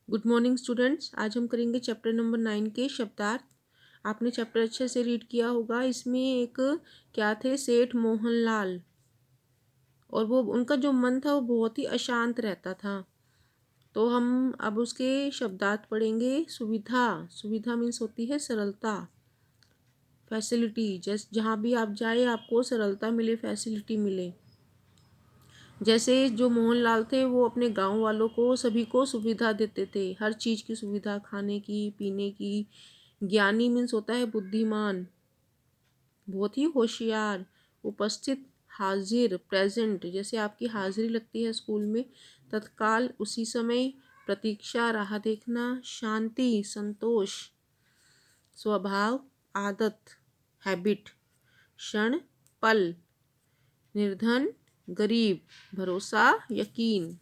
Good morning students. आज हम करेंगे चैप्टर नंबर 9 के शब्दार्थ। आपने चैप्टर अच्छे से रीड किया होगा। इसमें एक क्या थे, सेठ मोहनलाल, और वो उनका जो मन था वो बहुत ही अशांत रहता था। तो हम अब उसके शब्दार्थ पढ़ेंगे। सुविधा, सुविधा मीन्स होती है सरलता, फैसिलिटी, जैसे जहाँ भी आप जाए आपको सरलता मिले, फैसिलिटी मिले। जैसे जो मोहनलाल थे वो अपने गांव वालों को, सभी को सुविधा देते थे, हर चीज़ की सुविधा, खाने की, पीने की। ज्ञानी मीन्स होता है बुद्धिमान, बहुत ही होशियार। उपस्थित, हाजिर, प्रेजेंट, जैसे आपकी हाजिरी लगती है स्कूल में। तत्काल, उसी समय। प्रतीक्षा, राह देखना। शांति, संतोष। स्वभाव, आदत, हैबिट। क्षण, पल। निर्धन, गरीब। भरोसा, यकीन।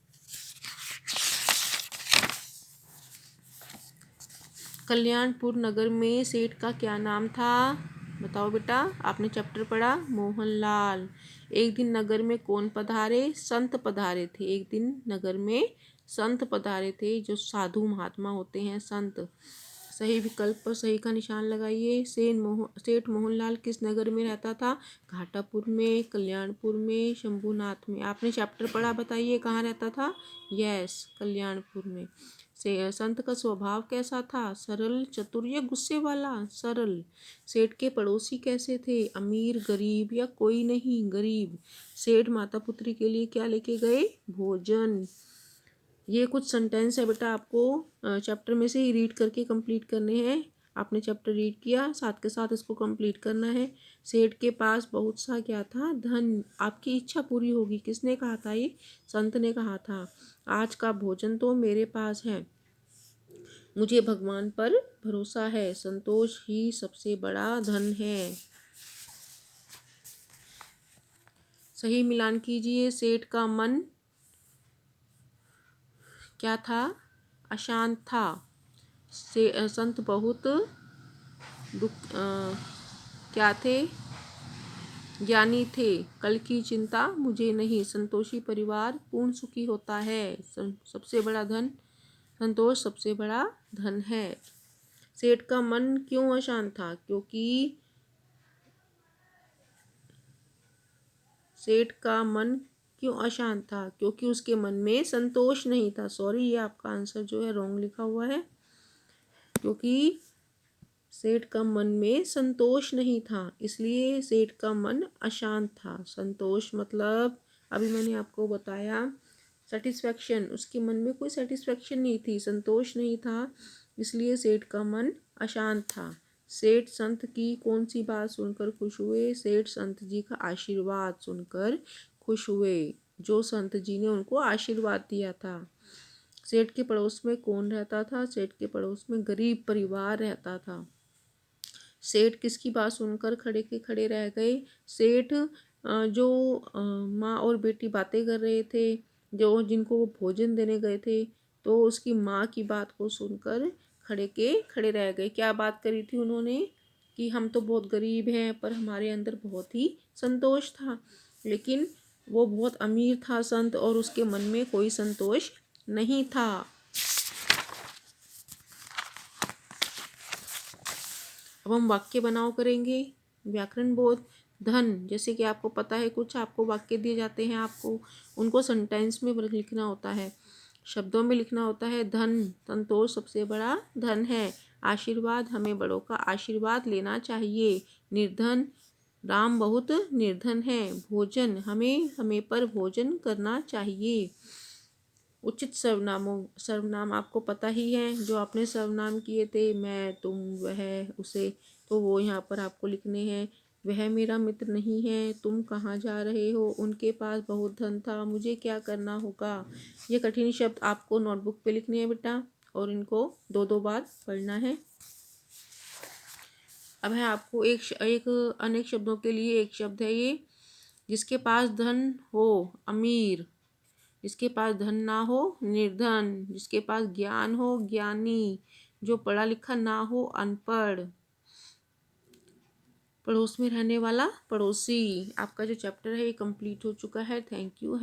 कल्याणपुर नगर में सेठ का क्या नाम था? बताओ बेटा, आपने चैप्टर पढ़ा मोहनलाल। एक दिन नगर में कौन पधारे? संत पधारे थे। एक दिन नगर में संत पधारे थे, जो साधु महात्मा होते हैं, संत। सही विकल्प पर सही का निशान लगाइए। सेठ मोहनलाल किस नगर में रहता था? घाटापुर में, कल्याणपुर में, शंभुनाथ में। आपने चैप्टर पढ़ा, बताइए कहाँ रहता था? यस, कल्याणपुर में। संत का स्वभाव कैसा था? सरल, चतुर या गुस्से वाला? सरल। सेठ के पड़ोसी कैसे थे? अमीर, गरीब या कोई नहीं, गरीब। सेठ माता पुत्री के लिए क्या लेके गए? भोजन। ये कुछ सेंटेंस है बेटा, आपको चैप्टर में से ही रीड करके कंप्लीट करने हैं। आपने चैप्टर रीड किया, साथ के साथ इसको कंप्लीट करना है। सेठ के पास बहुत सा क्या था? धन। आपकी इच्छा पूरी होगी। किसने कहा था ये? संत ने कहा था। आज का भोजन तो मेरे पास है, मुझे भगवान पर भरोसा है। संतोष ही सबसे बड़ा धन है। सही मिलान कीजिए। सेठ का मन क्या था? अशांत था। संत बहुत क्या थे? ज्ञानी थे। कल की चिंता मुझे नहीं। संतोषी परिवार पूर्ण सुखी होता है। सबसे बड़ा धन, संतोष सबसे बड़ा धन है। सेठ का मन क्यों अशांत था? क्योंकि सेठ का मन क्यों अशांत था? क्योंकि उसके मन में संतोष नहीं था। सॉरी, ये आपका आंसर जो है रॉन्ग लिखा हुआ है। क्योंकि सेठ का मन में संतोष नहीं था, इसलिए सेठ का मन अशांत था। संतोष मतलब अभी मैंने आपको बताया, सेटिस्फैक्शन। उसके मन में कोई सेटिस्फैक्शन नहीं थी, संतोष नहीं था, इसलिए सेठ का मन अशांत था। सेठ संत की कौन सी बात सुनकर खुश हुए? सेठ संत जी का आशीर्वाद सुनकर खुश हुए, जो संत जी ने उनको आशीर्वाद दिया था। सेठ के पड़ोस में कौन रहता था? सेठ के पड़ोस में गरीब परिवार रहता था। सेठ किसकी बात सुनकर खड़े के खड़े रह गए? सेठ जो माँ और बेटी बातें कर रहे थे, जो जिनको वो भोजन देने गए थे, तो उसकी माँ की बात को सुनकर खड़े के खड़े रह गए। क्या बात करी थी उन्होंने? कि हम तो बहुत गरीब हैं, पर हमारे अंदर बहुत ही संतोष था। लेकिन वो बहुत अमीर था संत, और उसके मन में कोई संतोष नहीं था। अब हम वाक्य बनाओ करेंगे। व्याकरण बोध। धन, जैसे कि आपको पता है, कुछ आपको वाक्य दिए जाते हैं, आपको उनको सेंटेंस में लिखना होता है, शब्दों में लिखना होता है। धन, संतोष सबसे बड़ा धन है। आशीर्वाद, हमें बड़ों का आशीर्वाद लेना चाहिए। निर्धन, राम बहुत निर्धन है। भोजन, हमें समय पर भोजन करना चाहिए। उचित सर्वनाम आपको पता ही है, जो आपने सर्वनाम किए थे, मैं, तुम, वह, उसे, तो वो यहाँ पर आपको लिखने हैं। वह मेरा मित्र नहीं है। तुम कहाँ जा रहे हो? उनके पास बहुत धन था। मुझे क्या करना होगा? ये कठिन शब्द आपको नोटबुक पे लिखने हैं बेटा, और इनको 2-2 बार पढ़ना है। अब है आपको एक अनेक शब्दों के लिए एक शब्द है ये। जिसके पास धन हो, अमीर। जिसके पास धन ना हो, निर्धन। जिसके पास ज्ञान हो, ज्ञानी। जो पढ़ा लिखा ना हो, अनपढ़। पड़ोस में रहने वाला, पड़ोसी। आपका जो चैप्टर है ये कंप्लीट हो चुका है। Thank you.